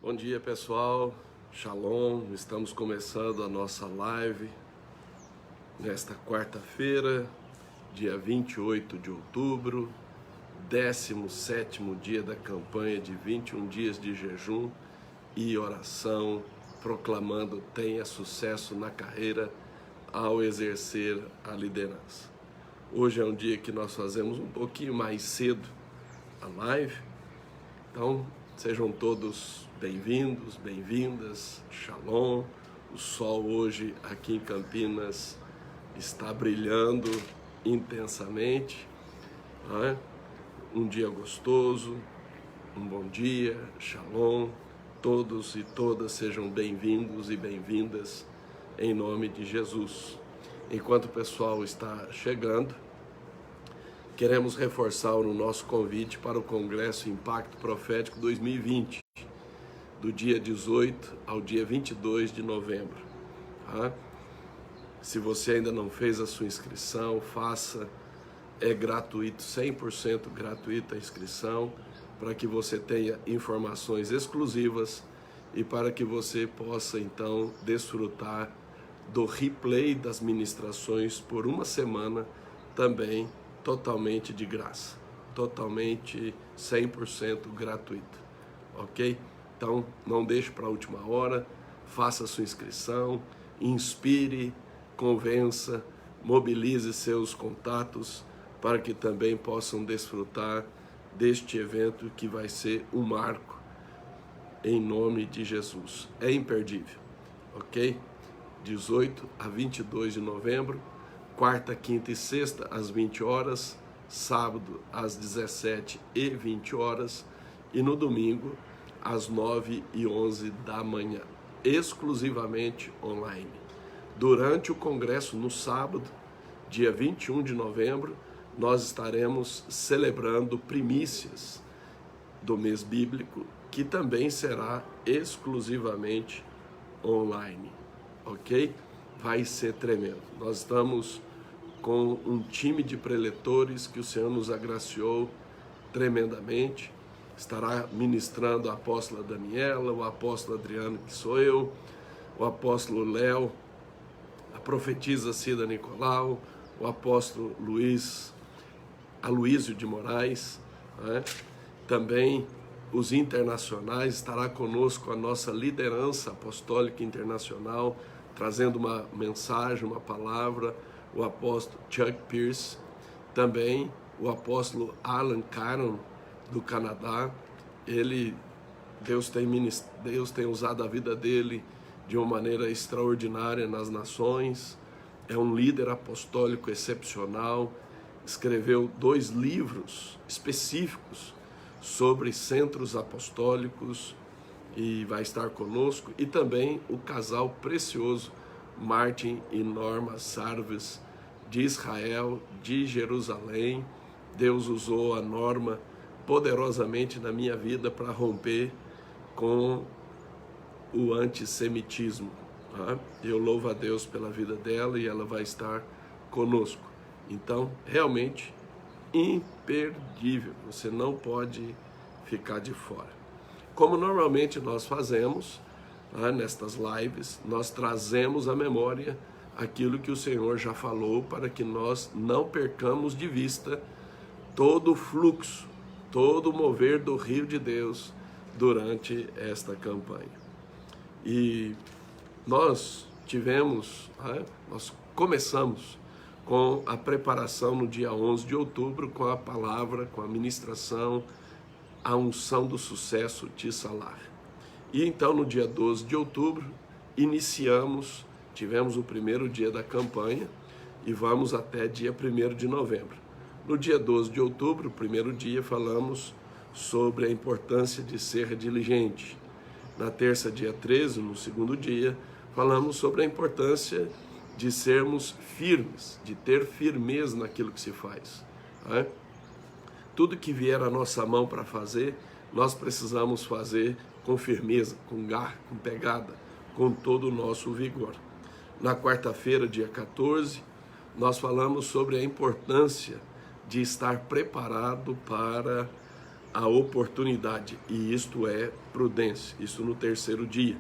Bom dia, pessoal. Shalom. Estamos começando a nossa live nesta quarta-feira, dia 28 de outubro, 17º dia da campanha de 21 dias de jejum e oração, proclamando tenha sucesso na carreira ao exercer a liderança. Hoje é um dia que nós fazemos um pouquinho mais cedo a live, então sejam todos bem-vindos, bem-vindas, shalom. O sol hoje aqui em Campinas está brilhando intensamente, não é? Um dia gostoso, um bom dia, shalom. Todos e todas sejam bem-vindos e bem-vindas em nome de Jesus. Enquanto o pessoal está chegando, queremos reforçar o nosso convite para o Congresso Impacto Profético 2020, do dia 18 ao dia 22 de novembro. Tá? Se você ainda não fez a sua inscrição, faça, é gratuito, 100% gratuita a inscrição, para que você tenha informações exclusivas e para que você possa então desfrutar do replay das ministrações por uma semana, também totalmente de graça, totalmente 100% gratuito, ok? Então não deixe para a última hora, faça a sua inscrição, inspire, convença, mobilize seus contatos para que também possam desfrutar deste evento que vai ser um marco em nome de Jesus. É imperdível, ok? 18 a 22 de novembro, quarta, quinta e sexta às 20 horas, sábado às 17 e 20 horas e no domingo às 9 e 11 da manhã, exclusivamente online. Durante o congresso no sábado, dia 21 de novembro, nós estaremos celebrando primícias do mês bíblico, que também será exclusivamente online, ok? Vai ser tremendo. Nós estamos com um time de preletores que o Senhor nos agraciou tremendamente. Estará ministrando a apóstola Daniela, o apóstolo Adriano, que sou eu, o apóstolo Léo, a profetisa Cida Nicolau, o apóstolo Aloísio de Moraes, né? Também os internacionais, estará conosco a nossa liderança apostólica internacional, trazendo uma mensagem, uma palavra, o apóstolo Chuck Pierce, também o apóstolo Alan Caron, do Canadá. Deus tem usado a vida dele de uma maneira extraordinária nas nações, é um líder apostólico excepcional, escreveu 2 livros específicos sobre centros apostólicos e vai estar conosco, e também o casal precioso Martin e Norma Sarves, de Israel, de Jerusalém. Deus usou a Norma poderosamente na minha vida para romper com o antissemitismo. Tá? Eu louvo a Deus pela vida dela e ela vai estar conosco. Então, realmente, imperdível. Você não pode ficar de fora. Como normalmente nós fazemos, tá? Nestas lives, nós trazemos à memória aquilo que o Senhor já falou para que nós não percamos de vista todo o fluxo, todo o mover do rio de Deus durante esta campanha. E nós começamos com a preparação no dia 11 de outubro, com a palavra, com a ministração, a unção do sucesso Tissalar. E então no dia 12 de outubro, tivemos o primeiro dia da campanha e vamos até dia 1º de novembro. No dia 12 de outubro, o primeiro dia, falamos sobre a importância de ser diligente. Na terça, dia 13, no segundo dia, falamos sobre a importância de sermos firmes, de ter firmeza naquilo que se faz. Né? Tudo que vier à nossa mão para fazer, nós precisamos fazer com firmeza, com garra, com pegada, com todo o nosso vigor. Na quarta-feira, dia 14, nós falamos sobre a importância de estar preparado para a oportunidade, e isto é prudência, isso no terceiro dia.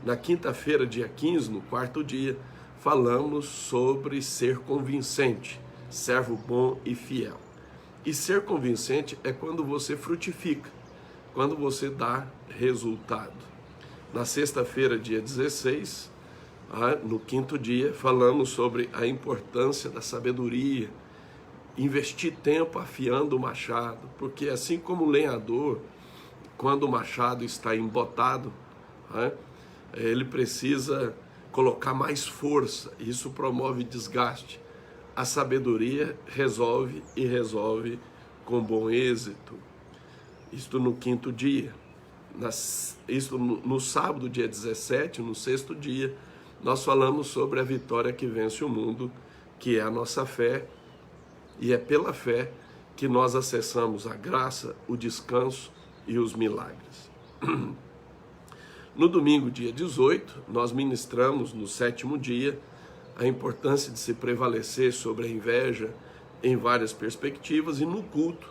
Na quinta-feira, dia 15, no quarto dia, falamos sobre ser convincente, servo bom e fiel. E ser convincente é quando você frutifica, quando você dá resultado. Na sexta-feira, dia 16, no quinto dia, falamos sobre a importância da sabedoria, investir tempo afiando o machado, porque assim como o lenhador, quando o machado está embotado, ele precisa colocar mais força, isso promove desgaste. A sabedoria resolve e resolve com bom êxito. Isto no quinto dia. Isto no sábado, dia 17, no sexto dia, nós falamos sobre a vitória que vence o mundo, que é a nossa fé, e é pela fé que nós acessamos a graça, o descanso e os milagres. No domingo, dia 18, nós ministramos no sétimo dia a importância de se prevalecer sobre a inveja em várias perspectivas, e no culto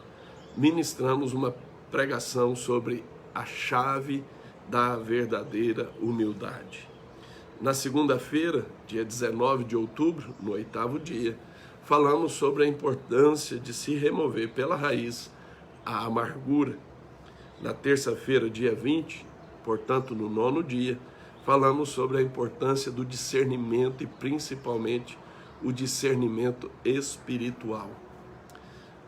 ministramos uma pregação sobre a chave da verdadeira humildade. Na segunda-feira, dia 19 de outubro, no oitavo dia, falamos sobre a importância de se remover pela raiz a amargura. Na terça-feira, dia 20, portanto no nono dia, falamos sobre a importância do discernimento e principalmente o discernimento espiritual.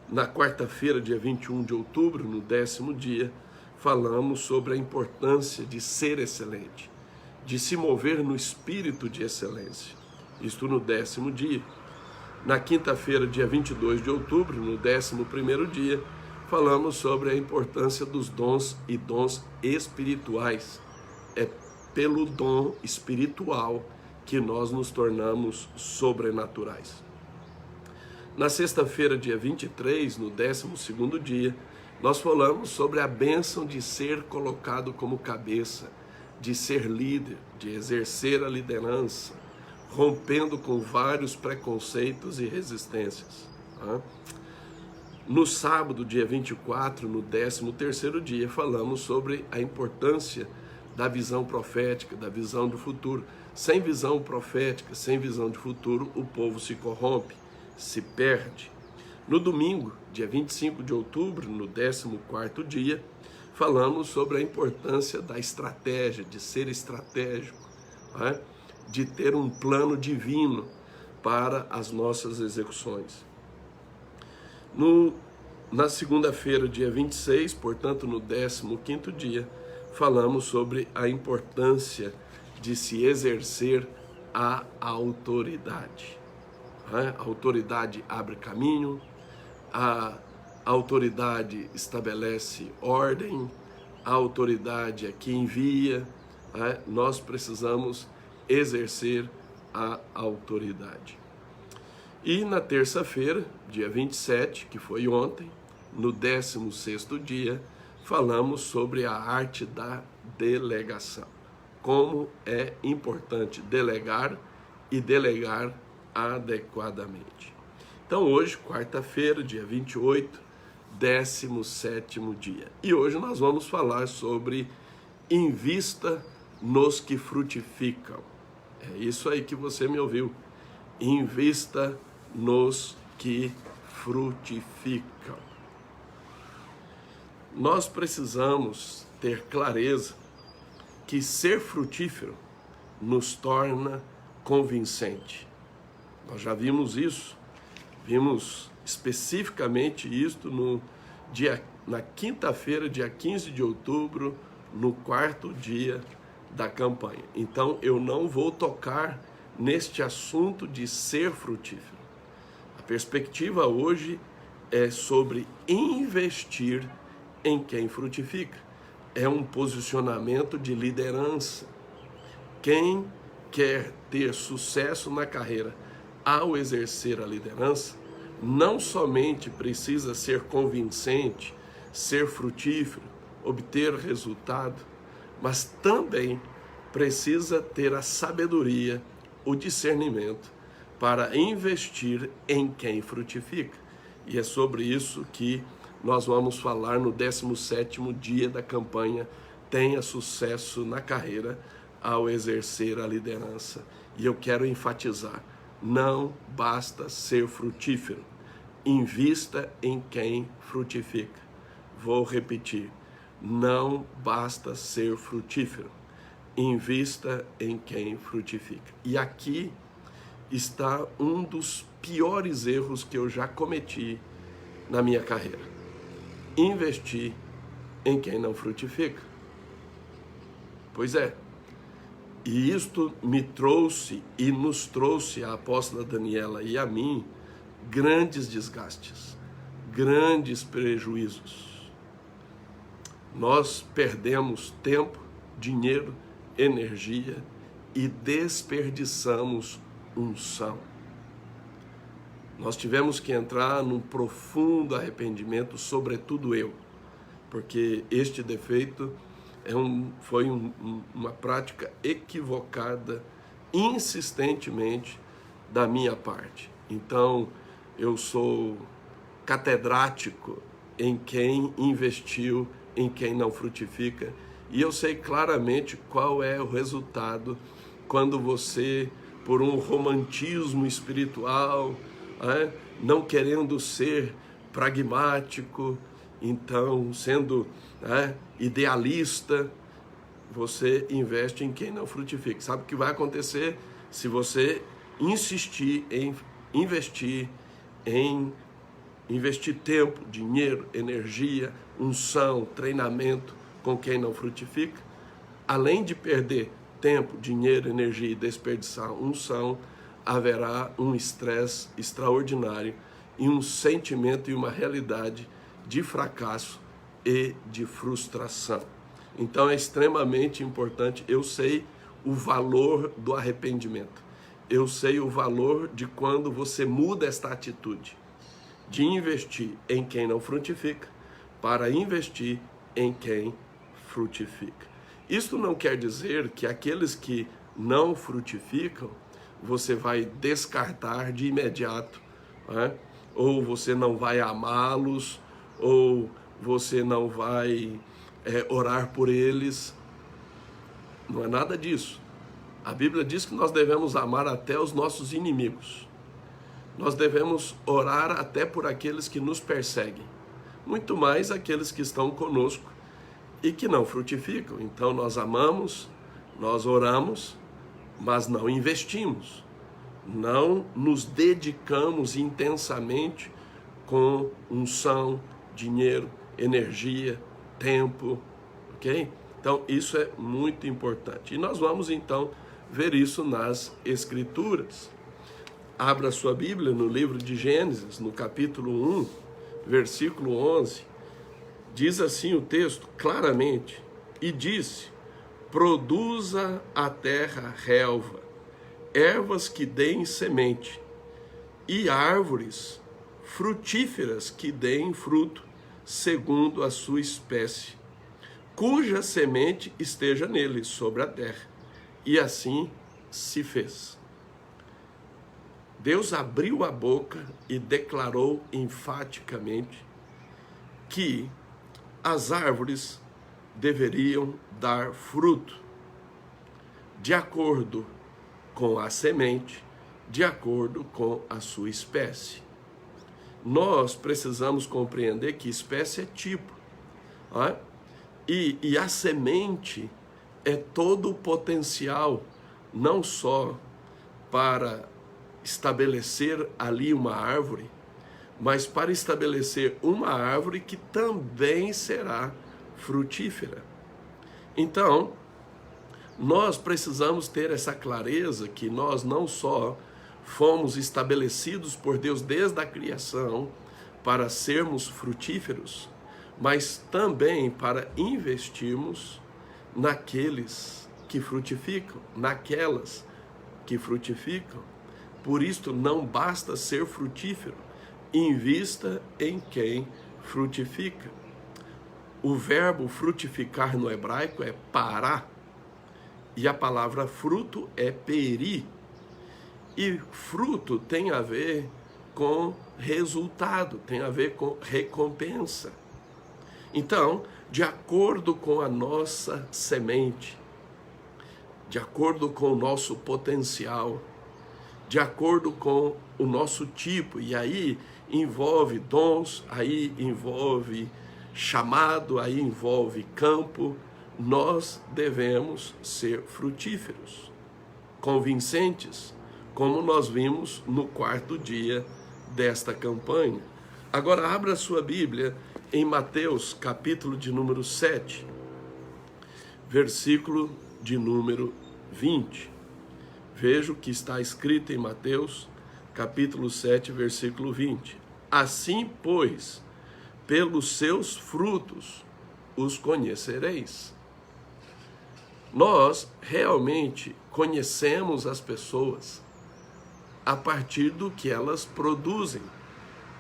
Na quarta-feira, dia 21 de outubro, no décimo dia, falamos sobre a importância de ser excelente, de se mover no espírito de excelência, isto no décimo dia. Na quinta-feira, dia 22 de outubro, no 11º dia, falamos sobre a importância dos dons e dons espirituais. É pelo dom espiritual que nós nos tornamos sobrenaturais. Na sexta-feira, dia 23, no 12º dia, nós falamos sobre a bênção de ser colocado como cabeça, de ser líder, de exercer a liderança, rompendo com vários preconceitos e resistências. No sábado, dia 24, no 13º dia, falamos sobre a importância da visão profética, da visão do futuro. Sem visão profética, sem visão de futuro, o povo se corrompe, se perde. No domingo, dia 25 de outubro, no 14º dia, falamos sobre a importância da estratégia, de ser estratégico, de ter um plano divino para as nossas execuções. Na segunda-feira, dia 26, portanto no 15º dia, falamos sobre a importância de se exercer a autoridade. A autoridade abre caminho, a autoridade estabelece ordem, a autoridade é que envia, nós precisamos exercer a autoridade. E na terça-feira, dia 27, que foi ontem, no 16º dia, falamos sobre a arte da delegação. Como é importante delegar e delegar adequadamente. Então hoje, quarta-feira, dia 28, 17º dia. E hoje nós vamos falar sobre invista nos que frutificam. É isso aí que você me ouviu. Invista nos que frutificam. Nós precisamos ter clareza que ser frutífero nos torna convincente. Nós já vimos isso, vimos especificamente isto na quinta-feira, dia 15 de outubro, no quarto dia da campanha. Então eu não vou tocar neste assunto de ser frutífero. A perspectiva hoje é sobre investir em quem frutifica. É um posicionamento de liderança. Quem quer ter sucesso na carreira ao exercer a liderança, não somente precisa ser convincente, ser frutífero, obter resultado, mas também precisa ter a sabedoria, o discernimento para investir em quem frutifica. E é sobre isso que nós vamos falar no 17º dia da campanha Tenha Sucesso na Carreira ao Exercer a Liderança. E eu quero enfatizar, não basta ser frutífero, invista em quem frutifica. Vou repetir, não basta ser frutífero, invista em quem frutifica. E aqui está um dos piores erros que eu já cometi na minha carreira: investir em quem não frutifica. Pois é, e isto me trouxe e nos trouxe, a apóstola Daniela e a mim, grandes desgastes, grandes prejuízos. Nós perdemos tempo, dinheiro, energia e desperdiçamos unção. Nós tivemos que entrar num profundo arrependimento, sobretudo eu, porque este defeito foi uma prática equivocada, insistentemente, da minha parte. Então, eu sou catedrático em quem investiu, em quem não frutifica, e eu sei claramente qual é o resultado quando você, por um romantismo espiritual, não querendo ser pragmático, então sendo idealista, você investe em quem não frutifica. Sabe o que vai acontecer se você insistir em investir tempo, dinheiro, energia, unção, treinamento com quem não frutifica? Além de perder tempo, dinheiro, energia e desperdiçar unção, haverá um estresse extraordinário e um sentimento e uma realidade de fracasso e de frustração. Então é extremamente importante. Eu sei o valor do arrependimento. Eu sei o valor de quando você muda esta atitude de investir em quem não frutifica para investir em quem frutifica. Isto não quer dizer que aqueles que não frutificam você vai descartar de imediato, ou você não vai amá-los, ou você não vai orar por eles. Não é nada disso. A Bíblia diz que nós devemos amar até os nossos inimigos. Nós devemos orar até por aqueles que nos perseguem, muito mais aqueles que estão conosco e que não frutificam. Então nós amamos, nós oramos, mas não investimos, não nos dedicamos intensamente com unção, dinheiro, energia, tempo, ok? Então isso é muito importante. E nós vamos então ver isso nas Escrituras. Abra sua Bíblia no livro de Gênesis, no capítulo 1, versículo 11. Diz assim o texto, claramente: e disse: produza a terra relva, ervas que deem semente, e árvores frutíferas que deem fruto, segundo a sua espécie, cuja semente esteja nele, sobre a terra. E assim se fez. Deus abriu a boca e declarou enfaticamente que as árvores deveriam dar fruto, de acordo com a semente, de acordo com a sua espécie. Nós precisamos compreender que espécie é tipo, e a semente é todo o potencial, não só para estabelecer ali uma árvore, mas para estabelecer uma árvore que também será frutífera. Então, nós precisamos ter essa clareza que nós não só fomos estabelecidos por Deus desde a criação para sermos frutíferos, mas também para investirmos naqueles que frutificam, naquelas que frutificam. Por isso, não basta ser frutífero, invista em quem frutifica. O verbo frutificar no hebraico é pará, e a palavra fruto é peri. E fruto tem a ver com resultado, tem a ver com recompensa. Então, de acordo com a nossa semente, de acordo com o nosso potencial, de acordo com o nosso tipo, e aí envolve dons, aí envolve chamado, aí envolve campo, nós devemos ser frutíferos, convincentes, como nós vimos no quarto dia desta campanha. Agora abra sua Bíblia em Mateus, capítulo de número 7, versículo de número 20. Veja o que está escrito em Mateus, capítulo 7, versículo 20. Assim, pois, pelos seus frutos os conhecereis. Nós realmente conhecemos as pessoas a partir do que elas produzem,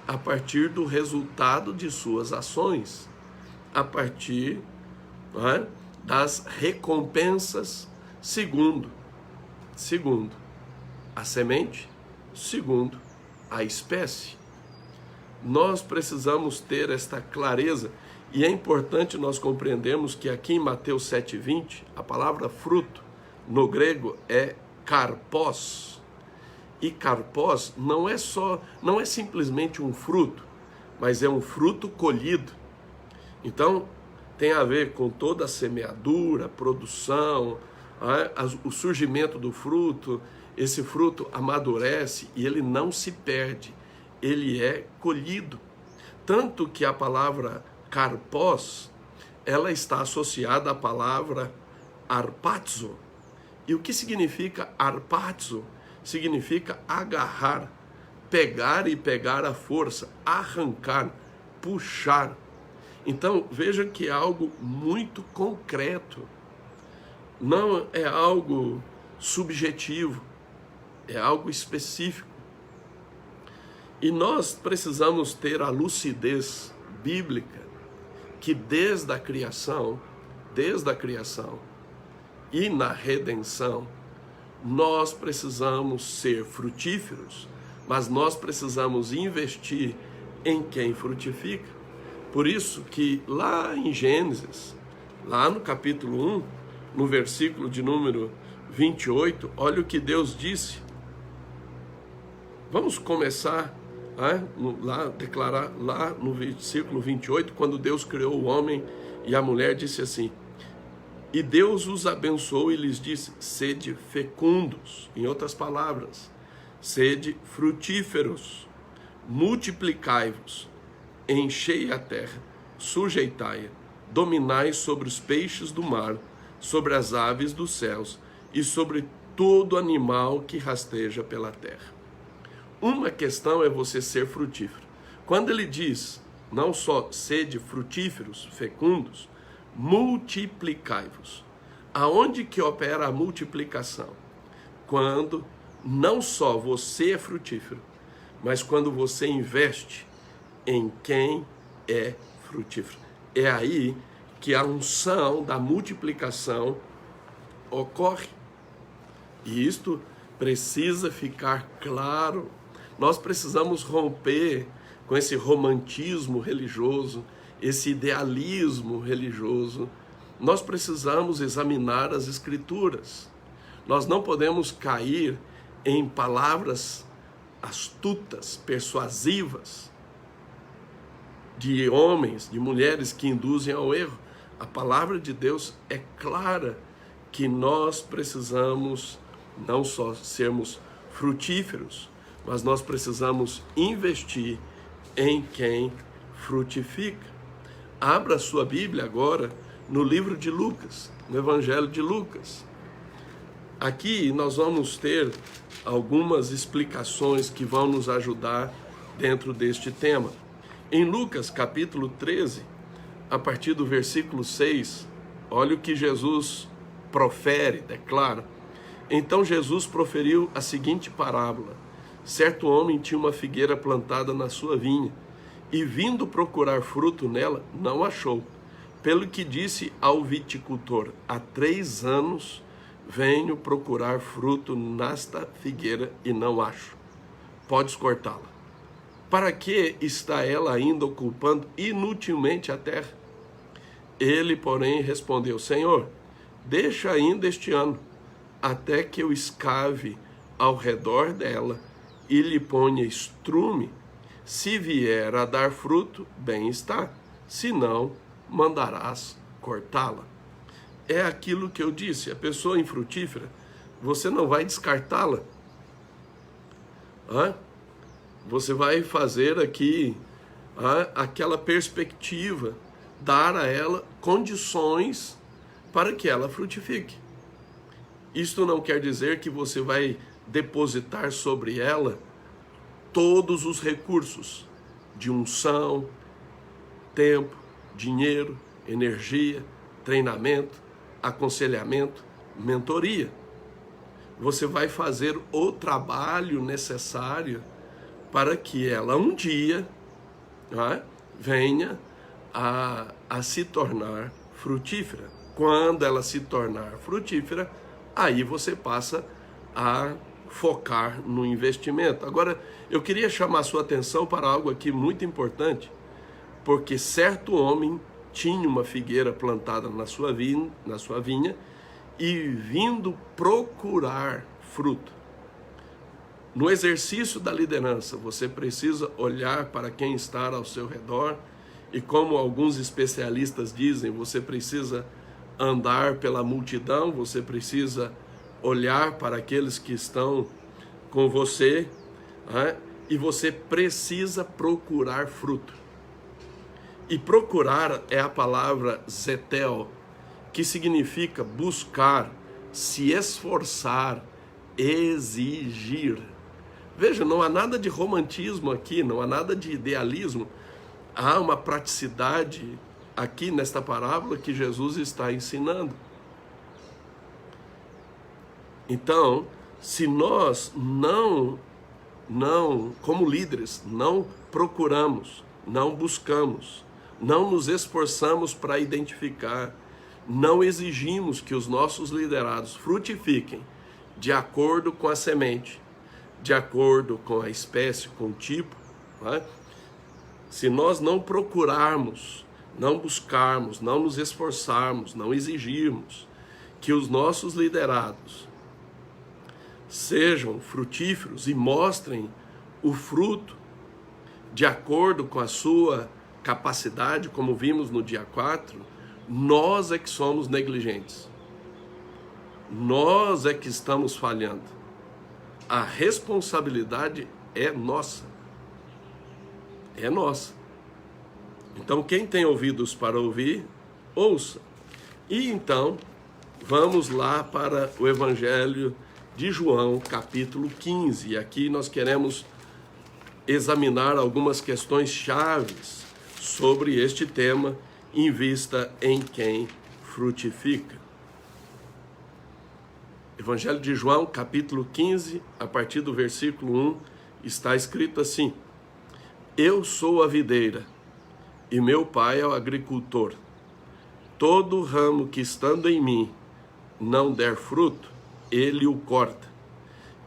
a partir do resultado de suas ações, a partir das recompensas, segundo a semente, segundo a espécie. Nós precisamos ter esta clareza, e é importante nós compreendermos que aqui em Mateus 7,20, a palavra fruto no grego é karpos. E karpos não é simplesmente um fruto, mas é um fruto colhido. Então, tem a ver com toda a semeadura, a produção, o surgimento do fruto. Esse fruto amadurece e ele não se perde, ele é colhido. Tanto que a palavra karpos, ela está associada à palavra arpazo. E o que significa arpazo? Significa agarrar, pegar e pegar à força, arrancar, puxar. Então, veja que é algo muito concreto. Não é algo subjetivo, é algo específico. E nós precisamos ter a lucidez bíblica que desde a criação e na redenção, nós precisamos ser frutíferos, mas nós precisamos investir em quem frutifica. Por isso que lá em Gênesis, lá no capítulo 1, no versículo de número 28, olha o que Deus disse. Vamos começar declarar lá no versículo 28, quando Deus criou o homem e a mulher, disse assim: e Deus os abençoou e lhes disse: sede fecundos. Em outras palavras, sede frutíferos, multiplicai-vos, enchei a terra, sujeitai-a, dominai sobre os peixes do mar, sobre as aves dos céus e sobre todo animal que rasteja pela terra. Uma questão é você ser frutífero. Quando ele diz, não só sede frutíferos, fecundos, multiplicai-vos. Aonde que opera a multiplicação? Quando não só você é frutífero, mas quando você investe em quem é frutífero. É aí que a unção da multiplicação ocorre. E isto precisa ficar claro. Nós precisamos romper com esse romantismo religioso, esse idealismo religioso. Nós precisamos examinar as Escrituras. Nós não podemos cair em palavras astutas, persuasivas, de homens, de mulheres que induzem ao erro. A palavra de Deus é clara que nós precisamos não só sermos frutíferos, mas nós precisamos investir em quem frutifica. Abra sua Bíblia agora no livro de Lucas, no Evangelho de Lucas. Aqui nós vamos ter algumas explicações que vão nos ajudar dentro deste tema. Em Lucas capítulo 13, a partir do versículo 6, olha o que Jesus profere, declara. Então Jesus proferiu a seguinte parábola: certo homem tinha uma figueira plantada na sua vinha, e vindo procurar fruto nela, não achou. Pelo que disse ao viticultor: há 3 anos venho procurar fruto nesta figueira e não acho. Podes cortá-la. Para que está ela ainda ocupando inutilmente a terra? Ele, porém, respondeu: Senhor, deixa ainda este ano, até que eu escave ao redor dela e lhe ponha estrume. Se vier a dar fruto, bem está, se não, mandarás cortá-la. É aquilo que eu disse, a pessoa infrutífera, você não vai descartá-la. Você vai fazer aqui aquela perspectiva, dar a ela condições para que ela frutifique. Isto não quer dizer que você vai depositar sobre ela todos os recursos de unção, tempo, dinheiro, energia, treinamento, aconselhamento, mentoria. Você vai fazer o trabalho necessário para que ela um dia venha a se tornar frutífera. Quando ela se tornar frutífera, aí você passa a focar no investimento. Agora, eu queria chamar a sua atenção para algo aqui muito importante, porque certo homem tinha uma figueira plantada na sua vinha e vindo procurar fruto. No exercício da liderança, você precisa olhar para quem está ao seu redor e, como alguns especialistas dizem, você precisa andar pela multidão, você precisa olhar para aqueles que estão com você, e você precisa procurar fruto. E procurar é a palavra zetel, que significa buscar, se esforçar, exigir. Veja, não há nada de romantismo aqui, não há nada de idealismo. Há uma praticidade aqui nesta parábola que Jesus está ensinando. Então, se nós não, como líderes, não procuramos, não buscamos, não nos esforçamos para identificar, não exigimos que os nossos liderados frutifiquem de acordo com a semente, de acordo com a espécie, com o tipo, se nós não procurarmos, não buscarmos, não nos esforçarmos, não exigirmos que os nossos liderados sejam frutíferos e mostrem o fruto de acordo com a sua capacidade, como vimos no dia 4, nós é que somos negligentes. Nós é que estamos falhando. A responsabilidade é nossa. É nossa. Então, quem tem ouvidos para ouvir, ouça. E então, vamos lá para o Evangelho de João, capítulo 15. E aqui nós queremos examinar algumas questões chaves sobre este tema, em vista em quem frutifica. Evangelho de João, capítulo 15, a partir do versículo 1, está escrito assim: Eu sou a videira, e meu pai é o agricultor. Todo ramo que estando em mim não der fruto, ele o corta.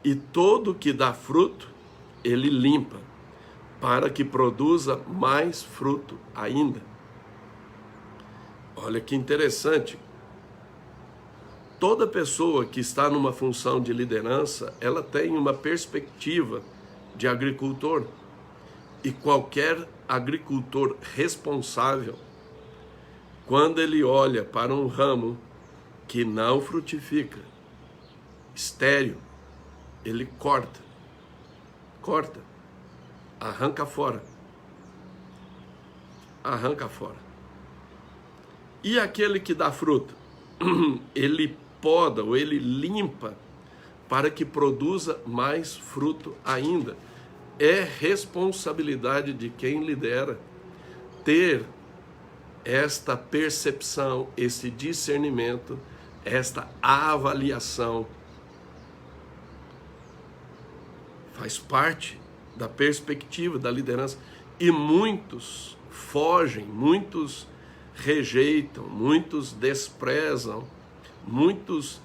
E todo que dá fruto, ele limpa, para que produza mais fruto ainda. Olha que interessante. Toda pessoa que está numa função de liderança, ela tem uma perspectiva de agricultor. E qualquer agricultor responsável, quando ele olha para um ramo que não frutifica, estéril, ele corta, arranca fora. E aquele que dá fruto, ele poda ou ele limpa para que produza mais fruto ainda. É responsabilidade de quem lidera ter esta percepção, esse discernimento, esta avaliação. Faz parte da perspectiva da liderança. E muitos fogem, muitos rejeitam, muitos desprezam, muitos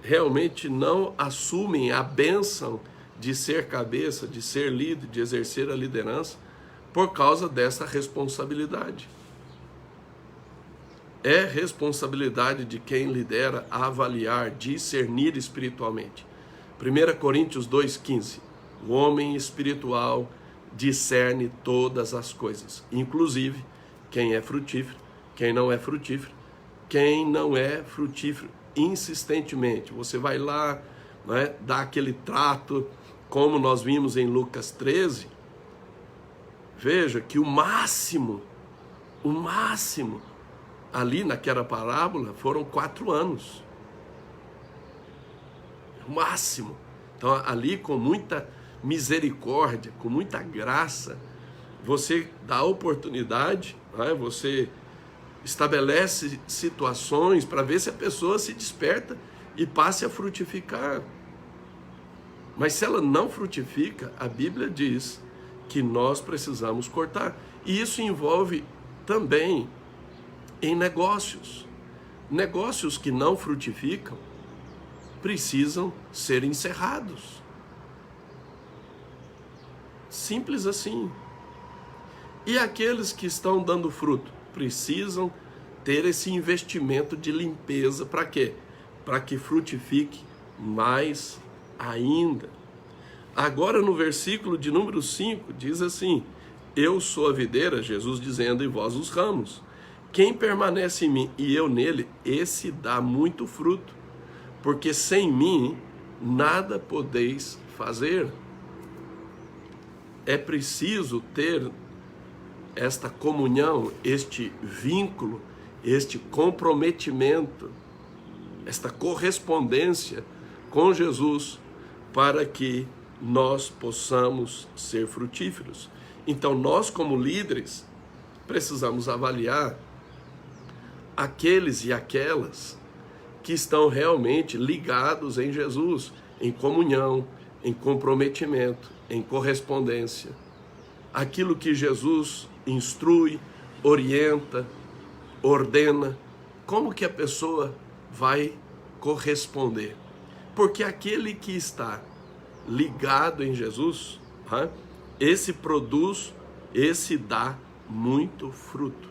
realmente não assumem a bênção de ser cabeça, de ser líder, de exercer a liderança, por causa dessa responsabilidade. É responsabilidade de quem lidera avaliar, discernir espiritualmente. 1 Coríntios 2,15. O homem espiritual discerne todas as coisas, inclusive quem é frutífero, quem não é frutífero, quem não é frutífero, insistentemente. Você vai lá, né, dá aquele trato, como nós vimos em Lucas 13. Veja que o máximo, ali naquela parábola foram 4 anos. O máximo. Então ali com muita misericórdia, com muita graça, você dá oportunidade, né? Você estabelece situações para ver se a pessoa se desperta e passe a frutificar. Mas se ela não frutifica, a Bíblia diz que nós precisamos cortar. E isso envolve também em negócios. Negócios que não frutificam precisam ser encerrados. Simples assim. E aqueles que estão dando fruto precisam ter esse investimento de limpeza. Para quê? Para que frutifique mais ainda. Agora no versículo de número 5 diz assim: eu sou a videira, Jesus dizendo, e vós os ramos. Quem permanece em mim e eu nele, esse dá muito fruto, porque sem mim nada podeis fazer. É preciso ter esta comunhão, este vínculo, este comprometimento, esta correspondência com Jesus, para que nós possamos ser frutíferos. Então nós, como líderes, precisamos avaliar aqueles e aquelas que estão realmente ligados em Jesus, em comunhão, em comprometimento, em correspondência. Aquilo que Jesus instrui, orienta, ordena, como que a pessoa vai corresponder? Porque aquele que está ligado em Jesus, esse produz, esse dá muito fruto.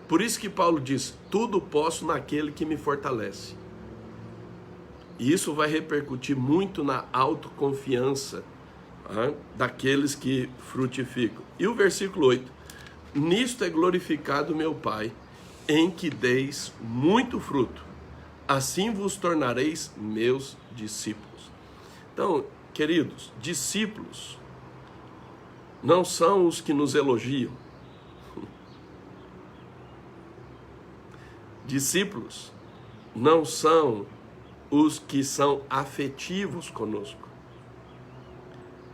Por isso que Paulo diz, tudo posso naquele que me fortalece. E isso vai repercutir muito na autoconfiança daqueles que frutificam. E o versículo 8, nisto é glorificado meu Pai, em que deis muito fruto, assim vos tornareis meus discípulos. Então, queridos, discípulos não são os que nos elogiam. Discípulos não são os que são afetivos conosco.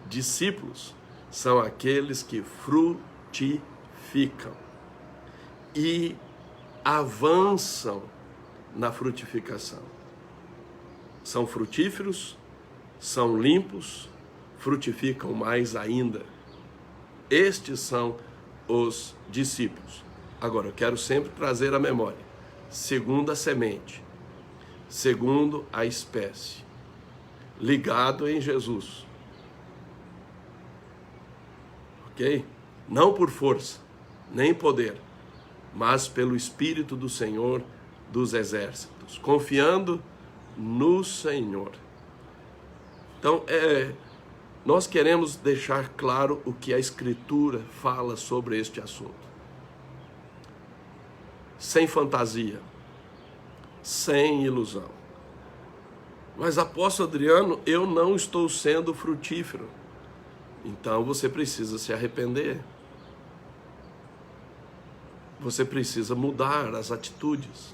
Discípulos são aqueles que frutificam e avançam na frutificação. São frutíferos, são limpos, frutificam mais ainda. Estes são os discípulos. Agora, eu quero sempre trazer à memória, segundo a semente, segundo a espécie, ligado em Jesus. Ok? Não por força, nem poder, mas pelo Espírito do Senhor dos Exércitos, confiando no Senhor. Então, nós queremos deixar claro o que a Escritura fala sobre este assunto. Sem fantasia, sem ilusão. Mas, apóstolo Adriano, eu não estou sendo frutífero. Então você precisa se arrepender. Você precisa mudar as atitudes.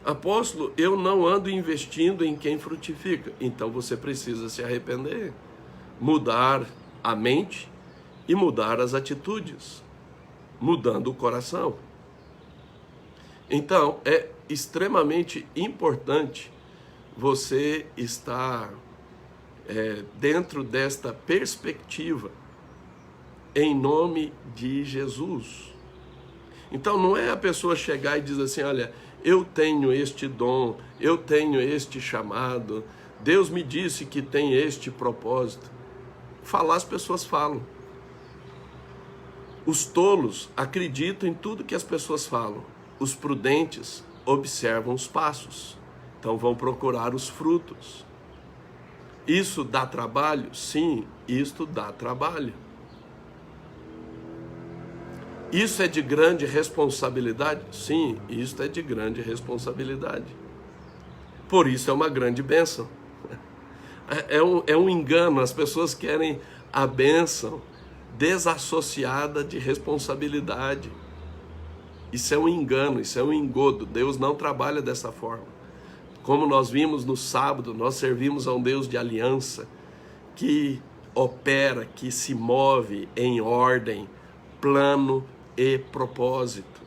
Apóstolo, eu não ando investindo em quem frutifica. Então você precisa se arrepender, mudar a mente e mudar as atitudes, mudando o coração. Então é extremamente importante você estar dentro desta perspectiva, em nome de Jesus. Então não é a pessoa chegar e dizer assim, olha, eu tenho este dom, eu tenho este chamado, Deus me disse que tem este propósito. Falar, as pessoas falam. Os tolos acreditam em tudo que as pessoas falam. Os prudentes observam os passos. Então vão procurar os frutos. Isso dá trabalho? Sim, isto dá trabalho. Isso é de grande responsabilidade? Sim, isto é de grande responsabilidade. Por isso é uma grande bênção. É um engano, as pessoas querem a bênção desassociada de responsabilidade. Isso é um engano, isso é um engodo. Deus não trabalha dessa forma. Como nós vimos no sábado, nós servimos a um Deus de aliança que opera, que se move em ordem, plano e propósito.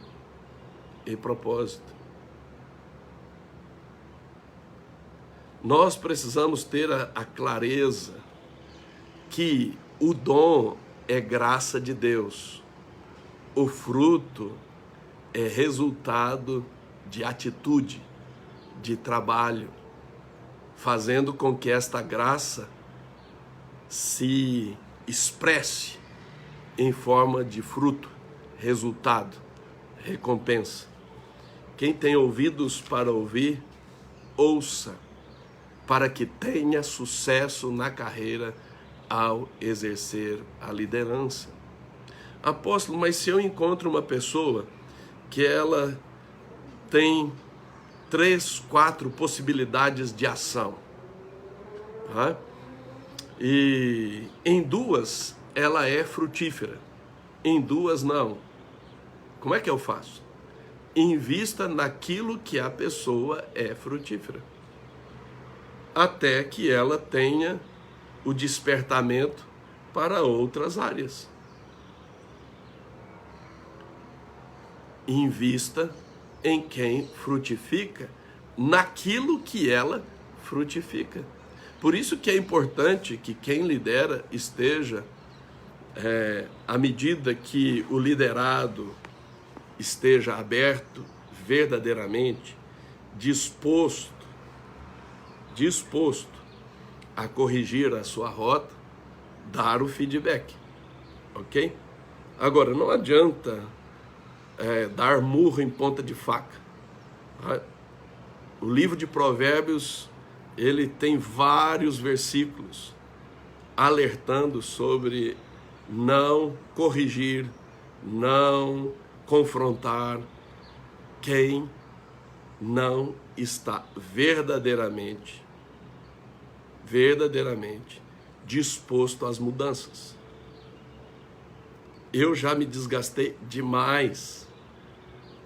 Nós precisamos ter a clareza que o dom é graça de Deus. O fruto é resultado de atitude, de trabalho, fazendo com que esta graça se expresse em forma de fruto, resultado, recompensa. Quem tem ouvidos para ouvir, ouça, para que tenha sucesso na carreira ao exercer a liderança. Apóstolo, mas se eu encontro uma pessoa que ela tem 3, 4 possibilidades de ação, tá? E em 2 ela é frutífera, em 2 não. Como é que eu faço? Invista naquilo que a pessoa é frutífera, até que ela tenha o despertamento para outras áreas. Invista em quem frutifica naquilo que ela frutifica. Por isso que é importante que quem lidera esteja, à medida que o liderado esteja aberto, verdadeiramente, disposto a corrigir a sua rota, dar o feedback, ok? Agora, não adianta dar murro em ponta de faca. Tá? O livro de Provérbios, ele tem vários versículos alertando sobre não corrigir, não confrontar quem não está verdadeiramente disposto às mudanças. Eu já me desgastei demais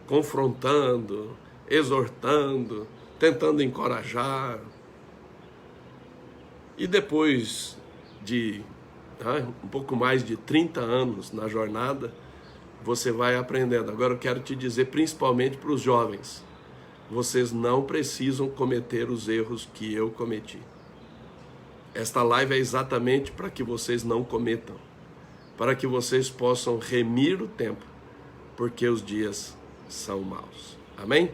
confrontando, exortando, tentando encorajar. E depois de um pouco mais de 30 anos na jornada, você vai aprendendo. Agora eu quero te dizer, principalmente para os jovens, vocês não precisam cometer os erros que eu cometi. Esta live é exatamente para que vocês não cometam, para que vocês possam remir o tempo, porque os dias são maus. Amém?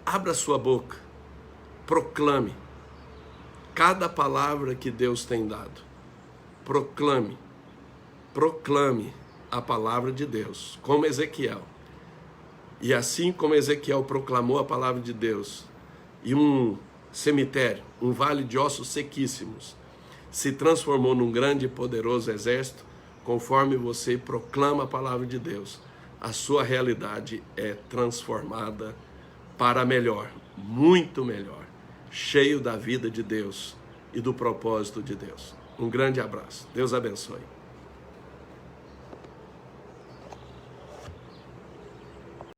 Abra sua boca, proclame cada palavra que Deus tem dado. Proclame a palavra de Deus, como Ezequiel. E assim como Ezequiel proclamou a palavra de Deus, e um cemitério, um vale de ossos sequíssimos, se transformou num grande e poderoso exército, conforme você proclama a palavra de Deus, a sua realidade é transformada para melhor, muito melhor, cheio da vida de Deus e do propósito de Deus. Um grande abraço. Deus abençoe.